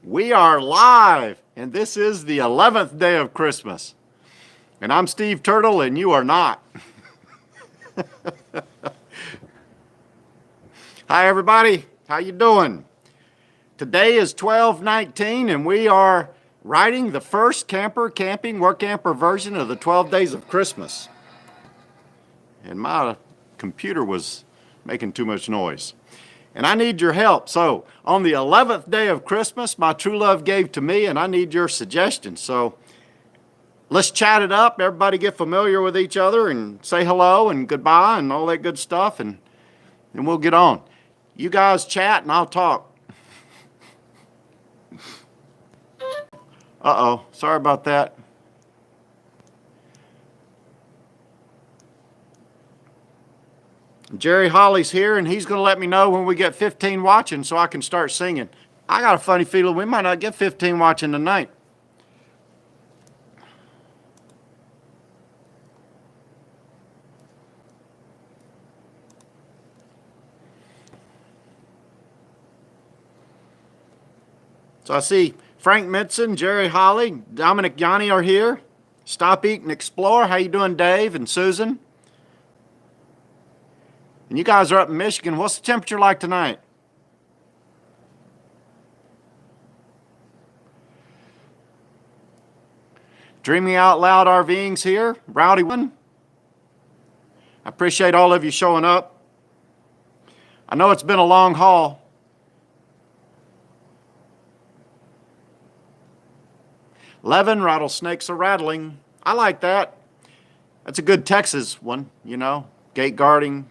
We are live, and this is the 11th day of Christmas. And I'm Steve Turtle, and you are not. Hi, everybody. How you doing? Today is 12/19, and we are writing the first camping Workamper version of the 12 Days of Christmas. And my computer was making too much noise. And I need your help. So on the 11th day of Christmas, my true love gave to me, and I need your suggestions. So let's chat it up. Everybody get familiar with each other and say hello and goodbye and all that good stuff, and we'll get on. You guys chat and I'll talk. Uh-oh, sorry about that. Jerry Holly's here, and he's going to let me know when we get 15 watching so I can start singing. I got a funny feeling we might not get 15 watching tonight. So I see Frank Mitson, Jerry Holly, Dominic Yanni are here. Stop, Eat, and Explore. How you doing, Dave and Susan? And you guys are up in Michigan. What's the temperature like tonight? Dreaming Out Loud RVing's here. Rowdy one. I appreciate all of you showing up. I know it's been a long haul. Levin, rattlesnakes are rattling. I like that. That's a good Texas one, you know, gate guarding.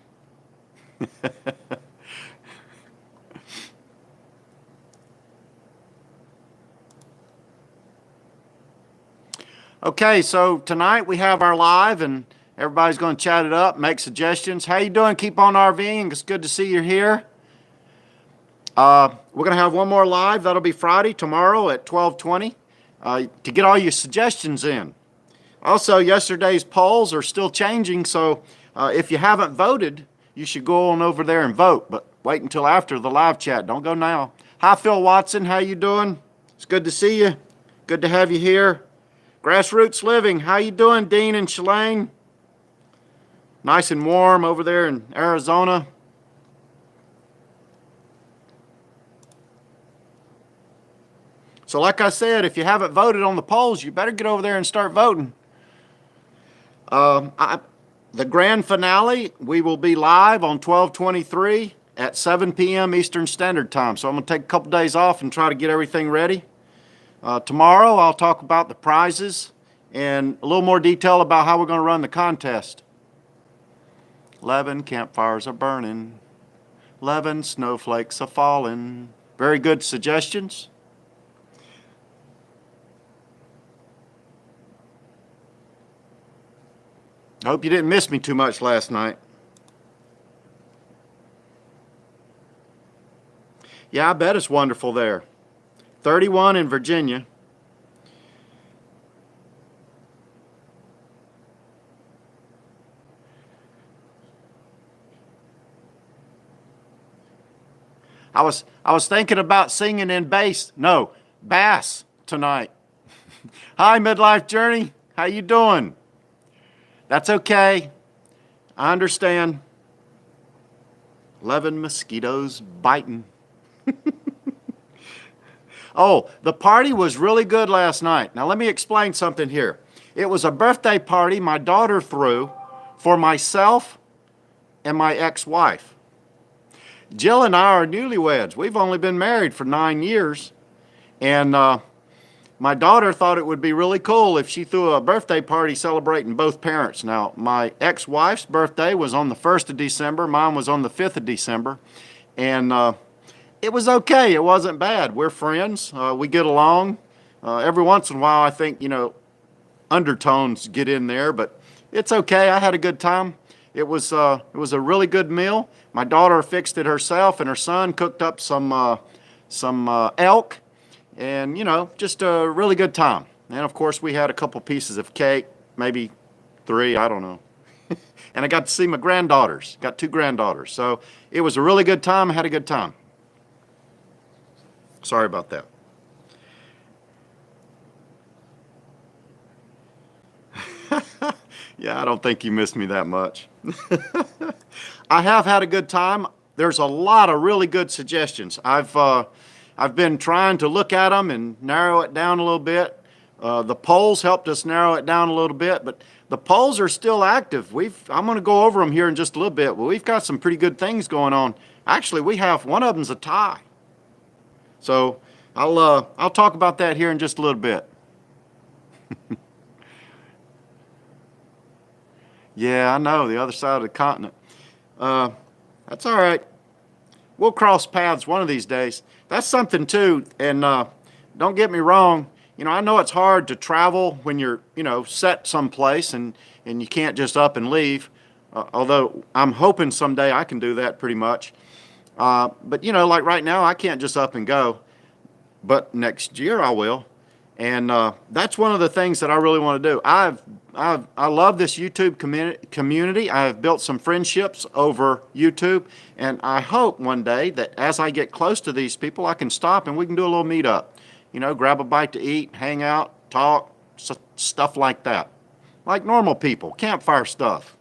Okay, so tonight we have our live, and everybody's going to chat it up, make suggestions. How you doing? Keep on RVing. It's good to see you here. We're going to have one more live. That'll be Friday, tomorrow at 12:20, to get all your suggestions in. Also, yesterday's polls are still changing, so if you haven't voted, you should go on over there and vote, but wait until after the live chat. Don't go now. Hi, Phil Watson. How you doing? It's good to see you. Good to have you here. Grassroots Living. How you doing, Dean and Shalane? Nice and warm over there in Arizona. So like I said, if you haven't voted on the polls, you better get over there and start voting. The grand finale, we will be live on 12/23 at 7 p.m. Eastern Standard Time. So I'm going to take a couple days off and try to get everything ready. Tomorrow, I'll talk about the prizes and a little more detail about how we're going to run the contest. 11 campfires are burning. 11 snowflakes are falling. Very good suggestions. I hope you didn't miss me too much last night. Yeah, I bet it's wonderful there. 31 in Virginia. I was thinking about singing in bass tonight. Hi, Midlife Journey. How you doing? That's okay. I understand. 11 mosquitoes biting. Oh, the party was really good last night. Now let me explain something here. It was a birthday party my daughter threw for myself and my ex-wife. Jill and I are newlyweds. We've only been married for 9 years, and my daughter thought it would be really cool if she threw a birthday party celebrating both parents. Now, my ex-wife's birthday was on the 1st of December. Mine was on the 5th of December, and it was okay. It wasn't bad. We're friends. We get along. Every once in a while, I think, you know, undertones get in there, but it's okay. I had a good time. It was a really good meal. My daughter fixed it herself, and her son cooked up some elk, and, you know, just a really good time. And, of course, we had a couple pieces of cake, maybe 3, I don't know. And I got to see my granddaughters. Got 2 granddaughters. So it was a really good time. I had a good time. Sorry about that. Yeah, I don't think you missed me that much. I have had a good time. There's a lot of really good suggestions. I've been trying to look at them and narrow it down a little bit. The polls helped us narrow it down a little bit, but the polls are still active. I'm going to go over them here in just a little bit, but we've got some pretty good things going on. Actually, we have one of them's a tie. So I'll talk about that here in just a little bit. Yeah, I know, the other side of the continent. That's all right. We'll cross paths one of these days. That's something too, and don't get me wrong, I know it's hard to travel when you're, set someplace and you can't just up and leave, although I'm hoping someday I can do that pretty much. But, like right now, I can't just up and go, but next year I will. And that's one of the things that I really want to do. I love this YouTube community. I've built some friendships over YouTube, and I hope one day that as I get close to these people, I can stop and we can do a little meetup. Grab a bite to eat, hang out, talk, stuff like that. Like normal people, campfire stuff.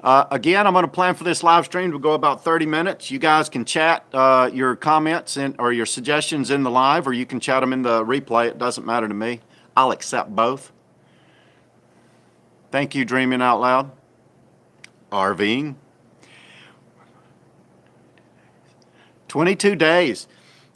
Again, I'm going to plan for this live stream to go about 30 minutes. You guys can chat your comments or your suggestions in the live, or you can chat them in the replay. It doesn't matter to me. I'll accept both. Thank you, Dreaming Out Loud. RVing. 22 days.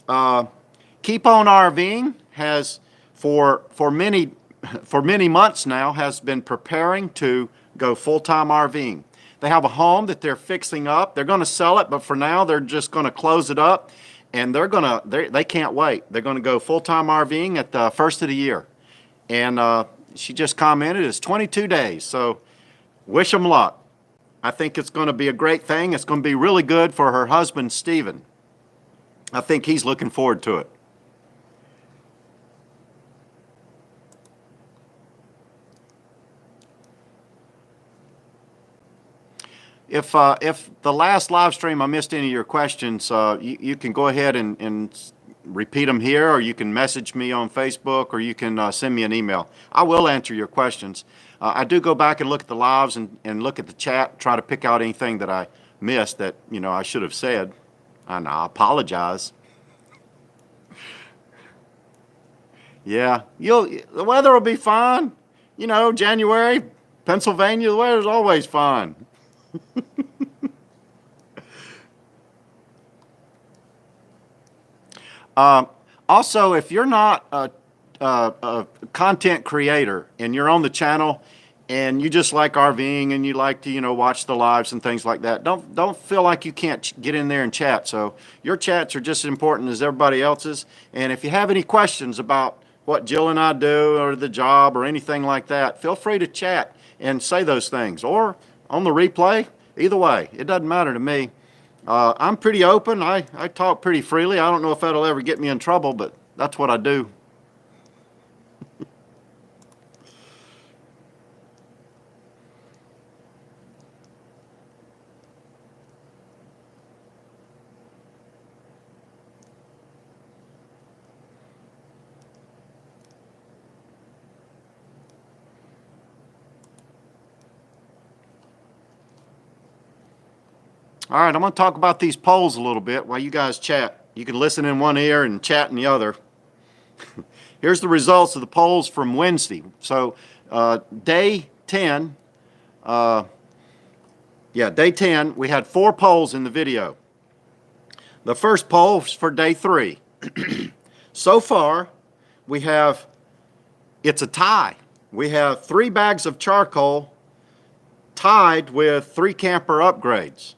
Keep on RVing has for many months now has been preparing to go full-time RVing. They have a home that they're fixing up. They're going to sell it, but for now they're just going to close it up, and they can't wait. They're going to go full-time RVing at the first of the year. And she just commented it's 22 days, so wish them luck. I think it's going to be a great thing. It's going to be really good for her husband, Stephen. I think he's looking forward to it. If the last live stream I missed any of your questions, you can go ahead and repeat them here, or you can message me on Facebook, or you can send me an email. I will answer your questions. I do go back and look at the lives and look at the chat, try to pick out anything that I missed that I should have said, and I apologize. Yeah, the weather will be fine. January, Pennsylvania, the weather's always fine. Also, if you're not a content creator and you're on the channel and you just like RVing and you like to watch the lives and things like that, don't feel like you can't get in there and chat. So your chats are just as important as everybody else's. And if you have any questions about what Jill and I do or the job or anything like that, feel free to chat and say those things, or on the replay. Either way, it doesn't matter to me. I'm pretty open. I talk pretty freely. I don't know if that'll ever get me in trouble, but that's what I do. All right, I'm going to talk about these polls a little bit while you guys chat. You can listen in one ear and chat in the other. Here's the results of the polls from Wednesday. So day 10, day 10, we had 4 polls in the video. The first poll was for day 3. So far, it's a tie. We have 3 bags of charcoal tied with 3 camper upgrades.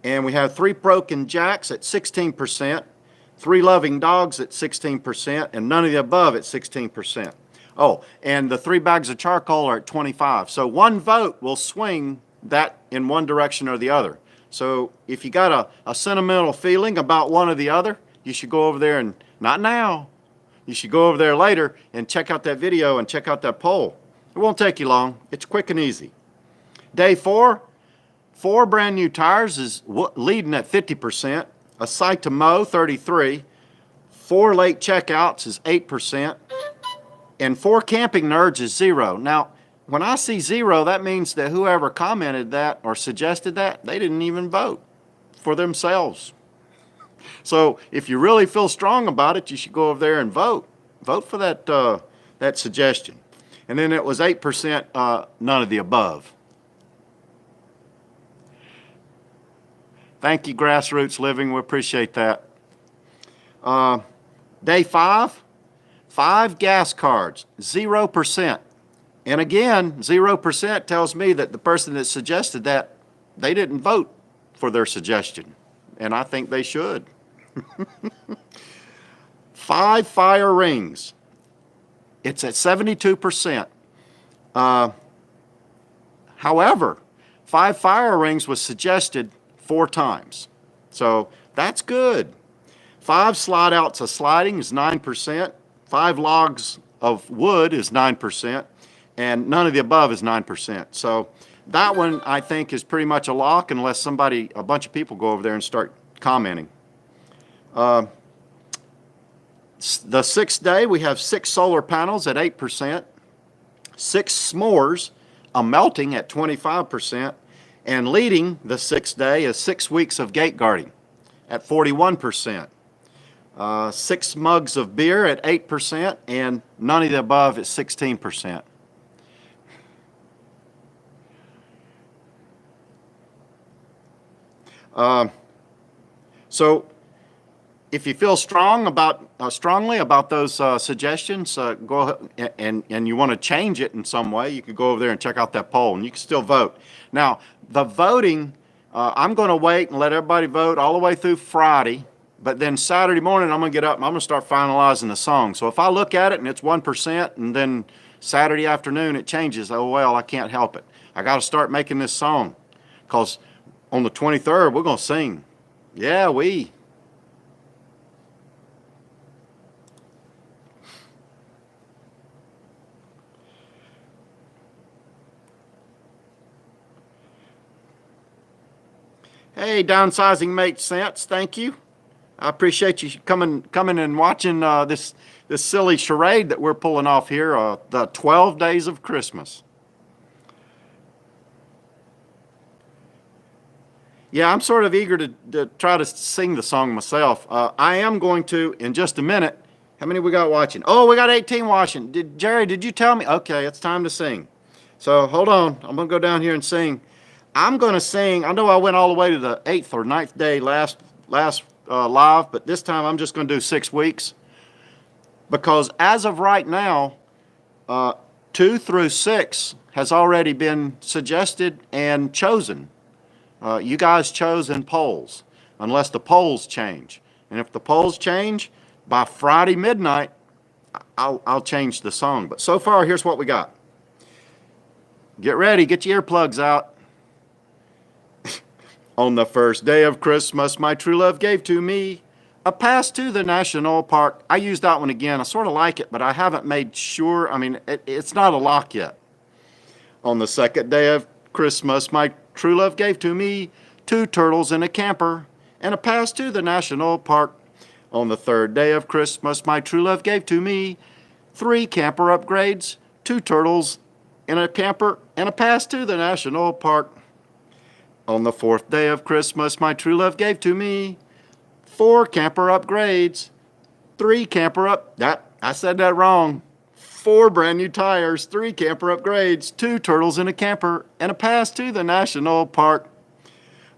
And we have 3 broken jacks at 16%, 3 loving dogs at 16%, and none of the above at 16%. Oh, and the 3 bags of charcoal are at 25. So one vote will swing that in one direction or the other. So if you got a sentimental feeling about one or the other, you should go over there and, not now, you should go over there later and check out that video and check out that poll. It won't take you long. It's quick and easy. Day 4, 4 brand new tires is leading at 50%. A sight to mow, 33. 4 late checkouts is 8%. And 4 camping nerds is 0. Now, when I see 0, that means that whoever commented that or suggested that, they didn't even vote for themselves. So if you really feel strong about it, you should go over there and vote. Vote for that suggestion. And then it was 8% none of the above. Thank you, Grassroots Living. We appreciate that. Day 5, 5 gas cards, 0%. And again, 0% tells me that the person that suggested that, they didn't vote for their suggestion. And I think they should. 5 fire rings. It's at 72%. However, 5 fire rings was suggested 4 times. So that's good. 5 slide outs of sliding is 9%. 5 logs of wood is 9%. And none of the above is 9%. So that one, I think, is pretty much a lock unless a bunch of people go over there and start commenting. The 6th day, we have 6 solar panels at 8%, 6 s'mores, a melting at 25%, and leading the 6th day is 6 weeks of gate guarding at 41%. 6 mugs of beer at 8%, and none of the above at 16%. So if you feel strongly about those suggestions, go ahead and you want to change it in some way, you could go over there and check out that poll, and you can still vote. Now, the voting, I'm going to wait and let everybody vote all the way through Friday, but then Saturday morning I'm going to get up and I'm going to start finalizing the song. So if I look at it and it's 1%, and then Saturday afternoon it changes, oh well, I can't help it. I got to start making this song, because on the 23rd we're going to sing. Yeah, we. Hey, downsizing makes sense. Thank you. I appreciate you coming and watching this silly charade that we're pulling off here, the 12 days of Christmas. Yeah, I'm sort of eager to try to sing the song myself. I am going to in just a minute. How many we got watching? Oh, we got 18 watching. Jerry, did you tell me? Okay, it's time to sing. So hold on. I'm going to go down here and sing. I'm going to sing. I know I went all the way to the 8th or 9th day last live, but this time I'm just going to do 6 weeks. Because as of right now, 2 through 6 has already been suggested and chosen. You guys chose in polls, unless the polls change. And if the polls change, by Friday midnight, I'll change the song. But so far, here's what we got. Get ready, get your earplugs out. On the first day of Christmas, my true love gave to me a pass to the national park. I used that one again. I sort of like it, but I haven't made sure. I mean, it's not a lock yet. On the second day of Christmas, my true love gave to me 2 turtles in a camper and a pass to the national park. On the third day of Christmas, my true love gave to me 3 camper upgrades, 2 turtles in a camper, and a pass to the national park. On the 4th day of Christmas, my true love gave to me 4 camper upgrades, 3 I said that wrong. 4 brand new tires, 3 camper upgrades, 2 turtles in a camper, and a pass to the national park.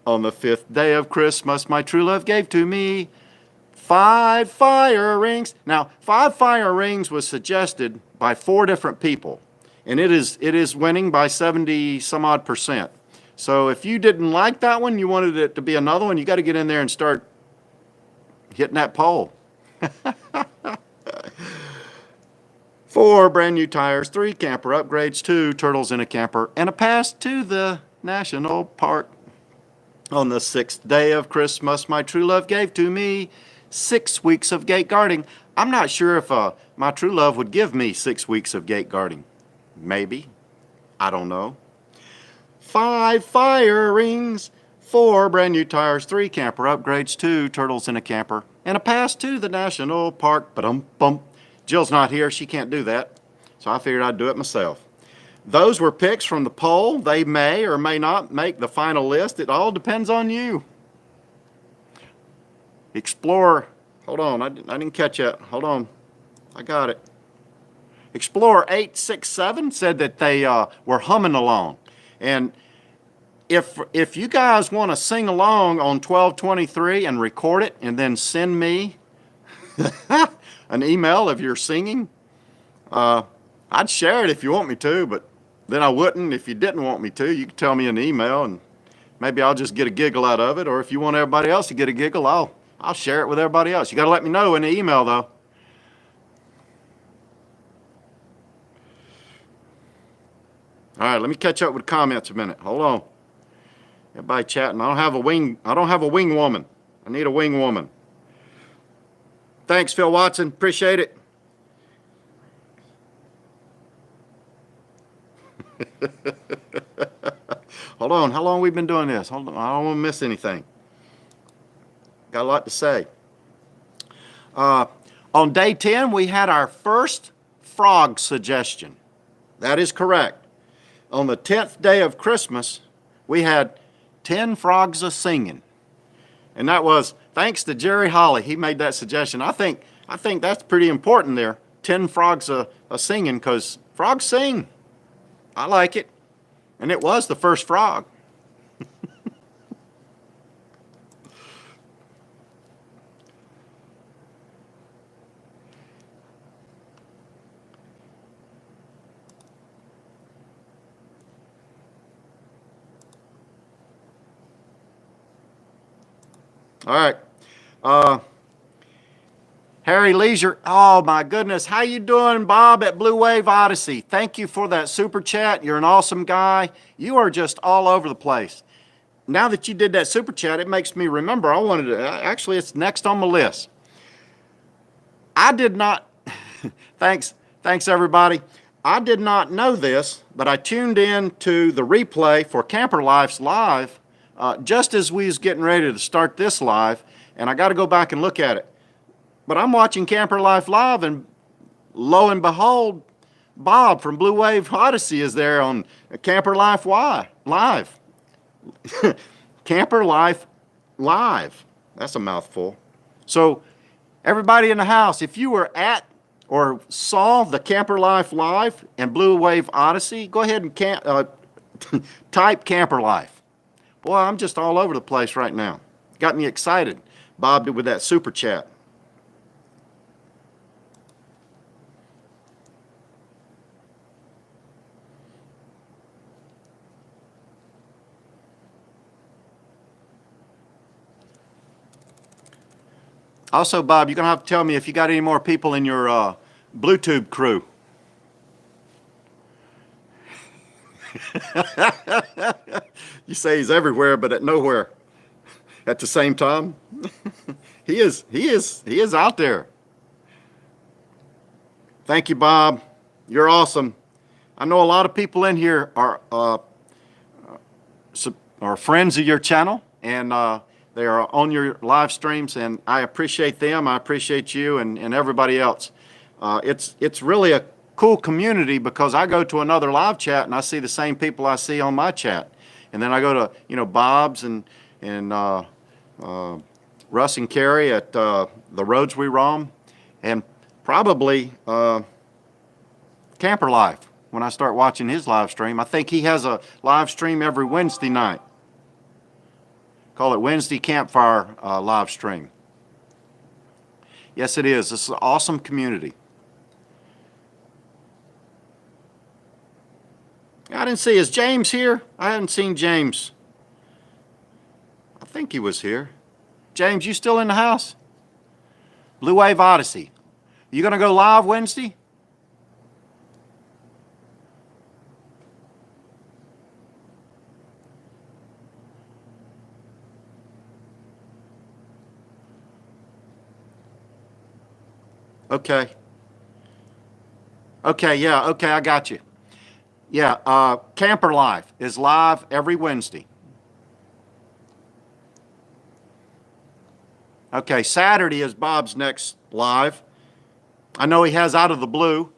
On the 5th day of Christmas, my true love gave to me 5 fire rings. Now, 5 fire rings was suggested by 4 different people, and it is winning by 70 some odd %. So if you didn't like that one, you wanted it to be another one, you got to get in there and start hitting that poll. 4 brand new tires, 3 camper upgrades, 2 turtles in a camper, and a pass to the national park. On the 6th day of Christmas, my true love gave to me 6 weeks of gate guarding. I'm not sure if my true love would give me 6 weeks of gate guarding. Maybe. I don't know. 5 firings, 4 brand new tires, 3 camper upgrades, 2 turtles in a camper, and a pass to the national park. Ba-dum-bum. Jill's not here. She can't do that. So I figured I'd do it myself. Those were picks from the poll. They may or may not make the final list. It all depends on you. Explorer, hold on, I didn't catch that. Hold on, I got it. Explorer 867 said that they were humming along. And if you guys want to sing along on 12/23 and record it and then send me an email of your singing, I'd share it if you want me to, but then I wouldn't if you didn't want me to. You could tell me an email and maybe I'll just get a giggle out of it, or if you want everybody else to get a giggle, I'll share it with everybody else. You got to let me know in the email, though. All right, let me catch up with comments a minute. Hold on. Everybody chatting. I don't have a wing woman. I need a wing woman. Thanks, Phil Watson. Appreciate it. Hold on. How long have we been doing this? Hold on. I don't want to miss anything. Got a lot to say. On day 10, we had our first frog suggestion. That is correct. On the 10th day of Christmas, we had 10 frogs a-singing. And that was thanks to Jerry Holly. He made that suggestion. I think that's pretty important there. 10 frogs a-singing, because frogs sing. I like it. And it was the first frog. All right. Harry Leisure. Oh, my goodness. How you doing, Bob, at Blue Wave Odyssey? Thank you for that super chat. You're an awesome guy. You are just all over the place. Now that you did that super chat, it makes me remember I wanted to, actually, it's next on my list. I did not, thanks everybody. I did not know this, but I tuned in to the replay for Camper Life's live just as we was getting ready to start this live, and I got to go back and look at it. But I'm watching Camper Life live, and lo and behold, Bob from Blue Wave Odyssey is there on Camper Life live. Camper Life live. That's a mouthful. So everybody in the house, if you were at or saw the Camper Life live and Blue Wave Odyssey, go ahead and type Camper Life. Boy, I'm just all over the place right now. Got me excited. Bob did with that super chat. Also, Bob, you're going to have to tell me if you got any more people in your Bluetooth crew. You say he's everywhere, but at nowhere at the same time. He is out there. Thank you, Bob. You're awesome. I know a lot of people in here are friends of your channel, and they are on your live streams, and I appreciate them. I appreciate you and everybody else. It's really a cool community, because I go to another live chat and I see the same people I see on my chat, and then I go to Bob's and Russ and Carrie at the Roads We Roam, and probably Camper Life when I start watching his live stream. I think he has a live stream every Wednesday night. Call it Wednesday Campfire live stream. Yes, it is. This is an awesome community. I didn't see, is James here? I haven't seen James. I think he was here. James, you still in the house? Blue Wave Odyssey. You going to go live Wednesday? Okay. Okay, yeah, okay, I got you. Yeah, Camper Life is live every Wednesday. Okay, Saturday is Bob's next live. I know he has Out of the Blue,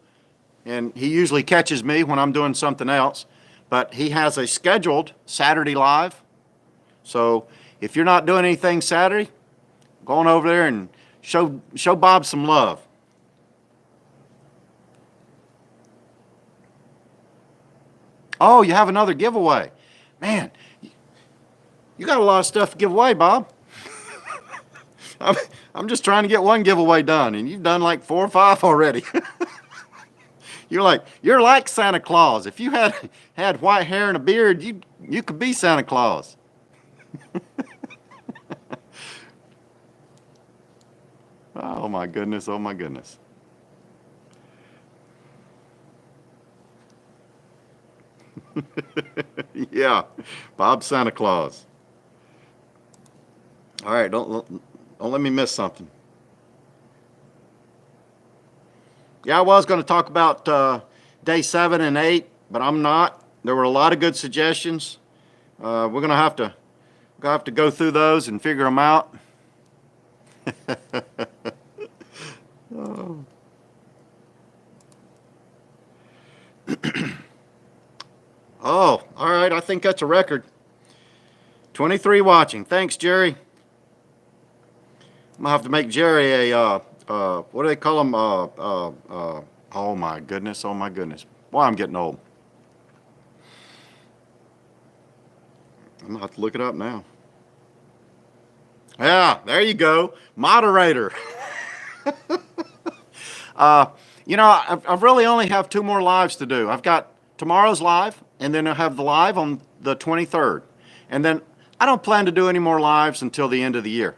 and he usually catches me when I'm doing something else, but he has a scheduled Saturday live. So if you're not doing anything Saturday, go on over there and show Bob some love. Oh, you have another giveaway. Man, you got a lot of stuff to give away, Bob. I'm, I'm just trying to get one giveaway done, and you've done like 4 or 5 already. You're like Santa Claus. If you had white hair and a beard, you could be Santa Claus. Oh my goodness, oh my goodness. Yeah, Bob Santa Claus. All right, don't let me miss something. Yeah, I was going to talk about day 7 and 8, but I'm not. There were a lot of good suggestions. We're going to have to go through those and figure them out. Oh. Oh, all right. I think that's a record. 23 watching. Thanks, Jerry. I'm gonna have to make Jerry a what do they call them? Oh my goodness. Oh my goodness. Boy, I'm getting old. I'm gonna have to look it up now. Yeah, there you go. Moderator. I really only have 2 more lives to do. I've got tomorrow's live, and then I have the live on the 23rd. And then I don't plan to do any more lives until the end of the year.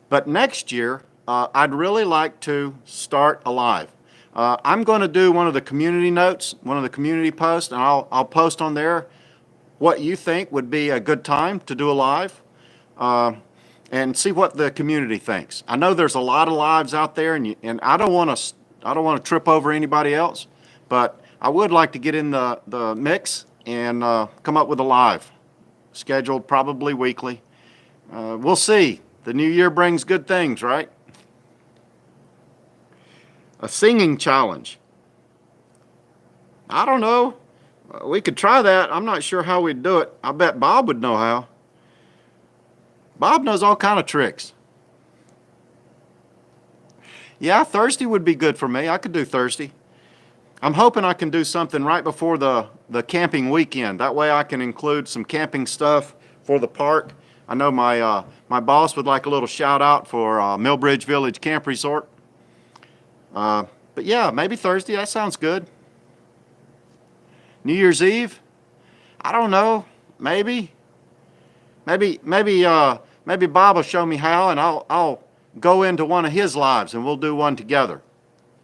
But next year, I'd really like to start a live. I'm going to do one of the community notes, one of the community posts, and I'll post on there what you think would be a good time to do a live, and see what the community thinks. I know there's a lot of lives out there, and I don't want to trip over anybody else, but I would like to get in the mix and come up with a live, scheduled probably weekly. We'll see. The new year brings good things, right? A singing challenge. I don't know. We could try that. I'm not sure how we'd do it. I bet Bob would know how. Bob knows all kind of tricks. Yeah, Thursday would be good for me. I could do Thursday. I'm hoping I can do something right before the camping weekend. That way I can include some camping stuff for the park. I know my boss would like a little shout out for Millbridge Village Camp Resort. But yeah, maybe Thursday. That sounds good. New Year's Eve? I don't know. Maybe Bob will show me how, and I'll go into one of his lives, and we'll do one together,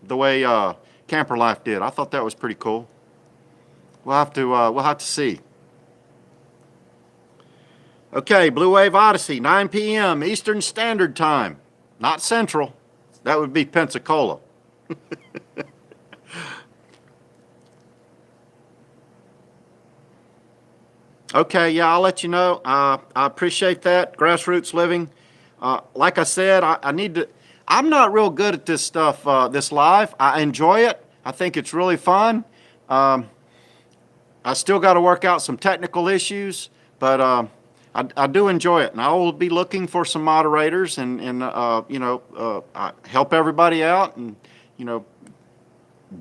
the way Camper Life did. I thought that was pretty cool. We'll have to see. Okay, Blue Wave Odyssey, 9 p.m. Eastern Standard Time, not Central. That would be Pensacola. Okay, yeah, I'll let you know. I appreciate that. Grassroots living. Like I said, I'm not real good at this stuff, this live. I enjoy it. I think it's really fun. I still got to work out some technical issues, but I do enjoy it. And I will be looking for some moderators and help everybody out and,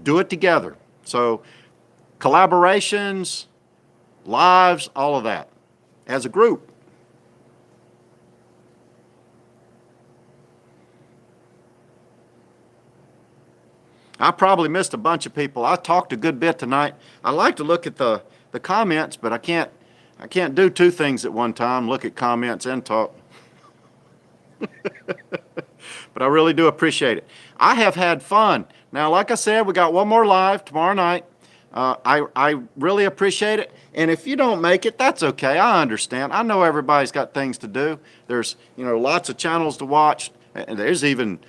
do it together. So collaborations, lives, all of that as a group. I probably missed a bunch of people. I talked a good bit tonight. I like to look at the comments, but I can't do 2 things at one time, look at comments and talk. But I really do appreciate it. I have had fun. Now, like I said, we got one more live tomorrow night. I really appreciate it. And if you don't make it, that's okay. I understand. I know everybody's got things to do. There's, lots of channels to watch. And there's even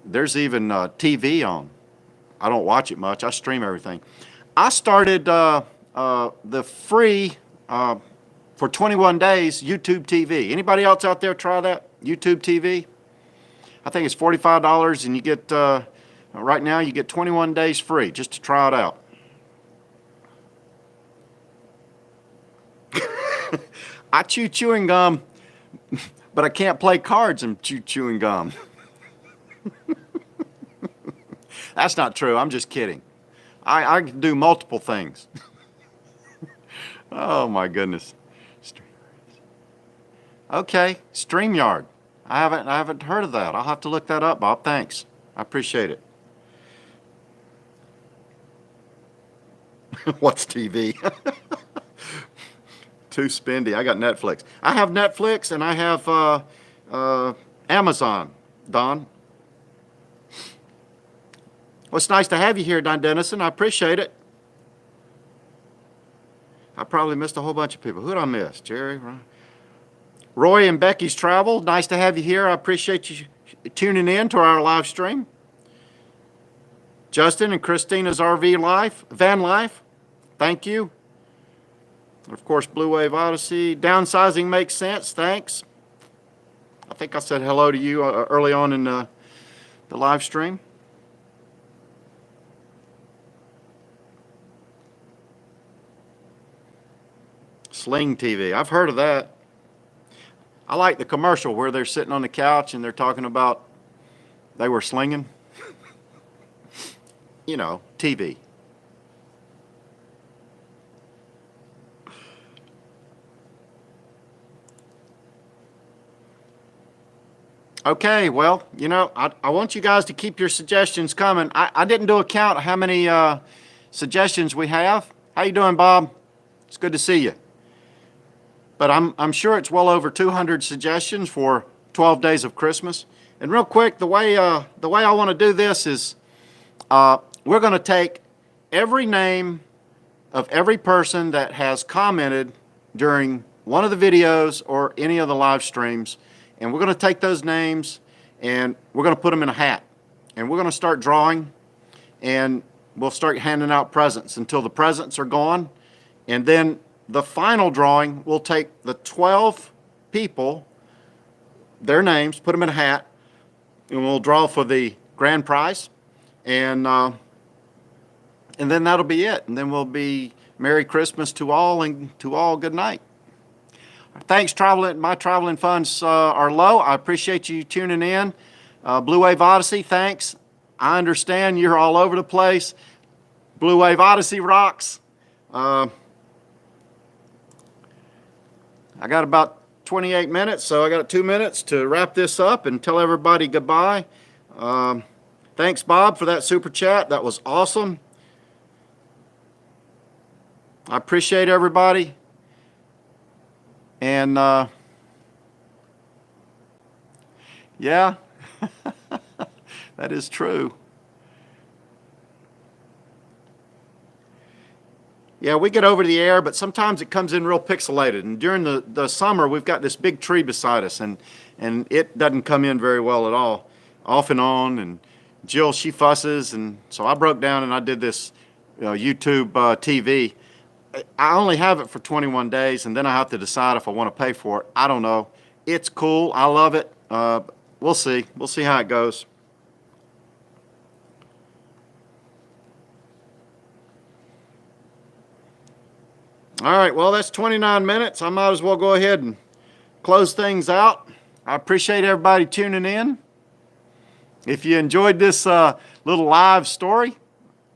TV on. I don't watch it much. I stream everything. I started the free for 21 days YouTube TV. Anybody else out there try that? YouTube TV? I think it's $45 and you get, right now you get 21 days free just to try it out. I chew chewing gum, but I can't play cards and chew chewing gum. That's not true. I'm just kidding. I can do multiple things. Oh my goodness. Okay, StreamYard. I haven't heard of that. I'll have to look that up, Bob. Thanks. I appreciate it. What's TV? Too spendy. I got Netflix. I have Netflix and I have Amazon, Don. Well, it's nice to have you here, Don Dennison. I appreciate it. I probably missed a whole bunch of people. Who did I miss? Jerry? Roy and Becky's Travel. Nice to have you here. I appreciate you tuning in to our live stream. Justin and Christina's Van Life. Thank you. Of course, Blue Wave Odyssey. Downsizing makes sense. Thanks. I think I said hello to you early on in the live stream. Sling TV. I've heard of that. I like the commercial where they're sitting on the couch and they're talking about they were slinging. You know, TV. Okay, well, you know, I want you guys to keep your suggestions coming. I didn't do a count of how many suggestions we have. How you doing, Bob? It's good to see you. But I'm sure it's well over 200 suggestions for 12 Days of Christmas. And real quick, the way I want to do this is we're going to take every name of every person that has commented during one of the videos or any of the live streams, and we're going to take those names and we're going to put them in a hat. And we're going to start drawing, and we'll start handing out presents until the presents are gone. And then the final drawing, we'll take the 12 people, their names, put them in a hat, and we'll draw for the grand prize. And then that'll be it. And then we'll be Merry Christmas to all, and to all good night. Thanks, traveling. My traveling funds are low. I appreciate you tuning in. Blue Wave Odyssey, thanks. I understand you're all over the place. Blue Wave Odyssey rocks. I got about 28 minutes, so I got 2 minutes to wrap this up and tell everybody goodbye. Thanks, Bob, for that super chat. That was awesome. I appreciate everybody. And yeah, that is true. Yeah, we get over the air, but sometimes it comes in real pixelated. And during the summer, we've got this big tree beside us, and it doesn't come in very well at all, off and on. And Jill, she fusses, and so I broke down and I did this YouTube TV. I only have it for 21 days, and then I have to decide if I want to pay for it. I don't know. It's cool. I love it. We'll see. We'll see how it goes. All right, well, that's 29 minutes. I might as well go ahead and close things out. I appreciate everybody tuning in. If you enjoyed this little live story,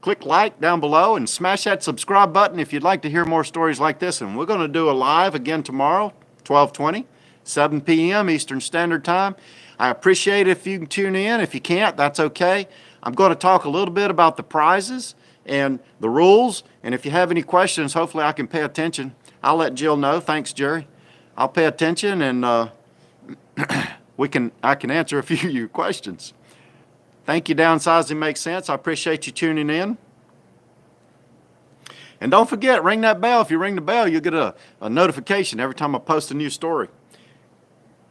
click like down below and smash that subscribe button if you'd like to hear more stories like this. And we're going to do a live again tomorrow, 12:20, 7 p.m. Eastern Standard Time. I appreciate it if you can tune in. If you can't, that's okay. I'm going to talk a little bit about the prizes and the rules. And if you have any questions, hopefully I can pay attention. I'll let Jill know. Thanks, Jerry. I'll pay attention, and I can answer a few of your questions. Thank you, Downsizing Makes Sense. I appreciate you tuning in. And don't forget, ring that bell. If you ring the bell, you'll get a notification every time I post a new story.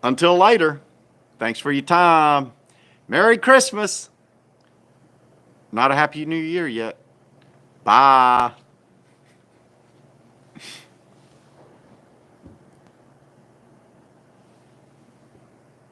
Until later, thanks for your time. Merry Christmas. Not a Happy New Year yet. Bye.